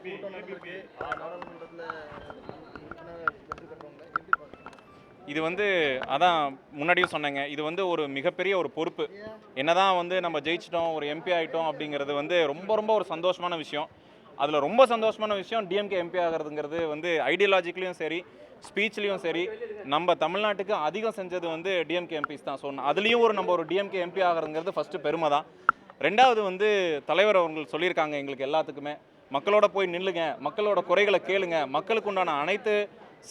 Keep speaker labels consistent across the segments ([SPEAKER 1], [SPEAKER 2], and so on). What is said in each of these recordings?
[SPEAKER 1] கூட்டம் நடந்திருக்கு நாடாளுமன்றத்தில் உறுப்பினர் வெற்றி பெற்றவங்க எப்படி பார்க்குறீங்க?
[SPEAKER 2] இது அதான் முன்னாடியும் சொன்னேங்க, இது ஒரு மிகப்பெரிய ஒரு பொறுப்பு. என்னதான் நம்ம ஜெயிச்சிட்டோம், ஒரு எம்பி ஆகிட்டோம் அப்படிங்கிறது ரொம்ப ரொம்ப ஒரு சந்தோஷமான விஷயம். அதில் ரொம்ப சந்தோஷமான விஷயம் டிஎம்கே எம்பி ஆகிறதுங்கிறது ஐடியாலஜிக்கலையும் சரி, ஸ்பீச்லேயும் சரி, நம்ம தமிழ்நாட்டுக்கு அதிகம் செஞ்சது டிஎம்கே எம்பிஸ் தான். ஸோ அதுலேயும் நம்ம ஒரு டிஎம்கே எம்பி ஆகிறதுங்கிறது ஃபஸ்ட்டு பெருமை தான். ரெண்டாவது தலைவர் அவர்கள் சொல்லியிருக்காங்க எங்களுக்கு எல்லாத்துக்குமே, மக்களோட போய் நில்லுங்க, மக்களோட குறைகளை கேளுங்க, மக்களுக்கு உண்டான அனைத்து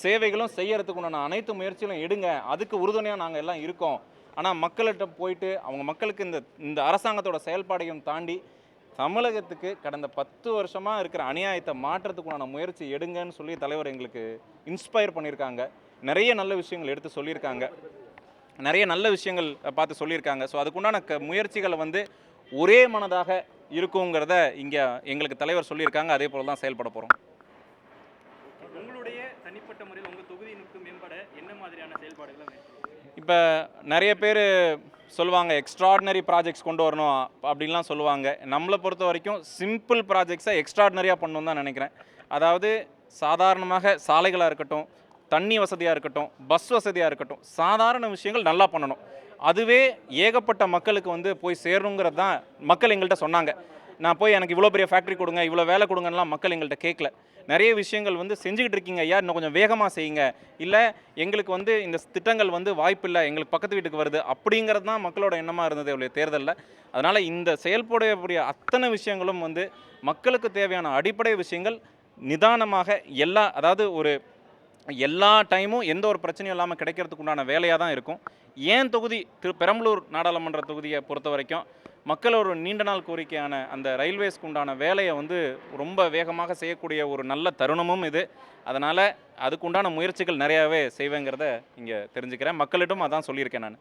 [SPEAKER 2] சேவைகளும் செய்யறதுக்கு உண்டான அனைத்து முயற்சிகளும் எடுங்க, அதுக்கு உறுதுணையாக நாங்கள் எல்லாம் இருக்கோம். ஆனால் மக்கள்கிட்ட போயிட்டு அவங்க மக்களுக்கு இந்த அரசாங்கத்தோட செயல்பாடையும் தாண்டி தமிழகத்துக்கு கடந்த 10 வருஷமாக இருக்கிற அநியாயத்தை மாற்றத்துக்குண்டான முயற்சி எடுங்கன்னு சொல்லி தலைவர் எங்களுக்கு இன்ஸ்பயர் பண்ணியிருக்காங்க. நிறைய நல்ல விஷயங்கள் எடுத்து சொல்லியிருக்காங்க, நிறைய நல்ல விஷயங்கள் பார்த்து சொல்லியிருக்காங்க. ஸோ அதுக்குண்டான முயற்சிகளை ஒரே மனதாக இருக்குங்கிறத இங்கே எங்களுக்கு தலைவர் சொல்லியிருக்காங்க. அதே போல் தான் செயல்பட போகிறோம்.
[SPEAKER 3] உங்களுடைய தனிப்பட்ட முறையில் உங்கள் தொகுதியினுக்கு மேம்பட என்ன மாதிரியான செயல்பாடுகளை?
[SPEAKER 2] இப்போ நிறைய பேர் சொல்லுவாங்க எக்ஸ்ட்ராடினரி ப்ராஜெக்ட்ஸ் கொண்டு வரணும் அப்படின்லாம் சொல்லுவாங்க. நம்மளை பொறுத்த வரைக்கும் சிம்பிள் ப்ராஜெக்ட்ஸை எக்ஸ்ட்ராடினரியாக பண்ணணும் தான் நினைக்கிறேன். அதாவது சாதாரணமாக சாலைகளாக இருக்கட்டும், தண்ணி வசதியாக இருக்கட்டும், பஸ் வசதியாக இருக்கட்டும், சாதாரண விஷயங்கள் நல்லா பண்ணணும். அதுவே ஏகப்பட்ட மக்களுக்கு போய் சேரணுங்கிறது தான் மக்கள் எங்கள்கிட்ட சொன்னாங்க. நான் போய் எனக்கு இவ்வளோ பெரிய ஃபேக்ட்ரி கொடுங்க, இவ்வளோ வேலை கொடுங்கலாம் மக்கள் எங்கள்கிட்ட கேட்கல. நிறைய விஷயங்கள் செஞ்சுக்கிட்டு இருக்கீங்க ஐயா, இன்னும் கொஞ்சம் வேகமாக செய்யுங்க, இல்லை எங்களுக்கு இந்த திட்டங்கள் வாய்ப்பு இல்லை, எங்களுக்கு பக்கத்து வீட்டுக்கு வருது அப்படிங்கிறது தான் மக்களோட எண்ணமாக இருந்தது இவ்வளோ தேர்தலில். அதனால் இந்த செயல்படக்கூடிய அத்தனை விஷயங்களும் மக்களுக்கு தேவையான அடிப்படை விஷயங்கள் நிதானமாக அதாவது எல்லா டைமும் எந்த ஒரு பிரச்சனையும் இல்லாமல் கிடைக்கிறதுக்கு உண்டான வேலையாக தான் இருக்கும். ஏன் தொகுதி பெரம்பலூர் நாடாளுமன்ற தொகுதியை பொறுத்த வரைக்கும் மக்கள் ஒரு நீண்ட நாள் கோரிக்கையான அந்த ரயில்வேஸ்க்கு உண்டான வேலையை ரொம்ப வேகமாக செய்யக்கூடிய ஒரு நல்ல தருணமும் இது. அதனால் அதுக்கு உண்டான முயற்சிகள் நிறையாவே செய்வேங்கிறத இங்கே தெரிஞ்சுக்கிறேன். மக்களிடம் அதான் சொல்லியிருக்கேன் நான்.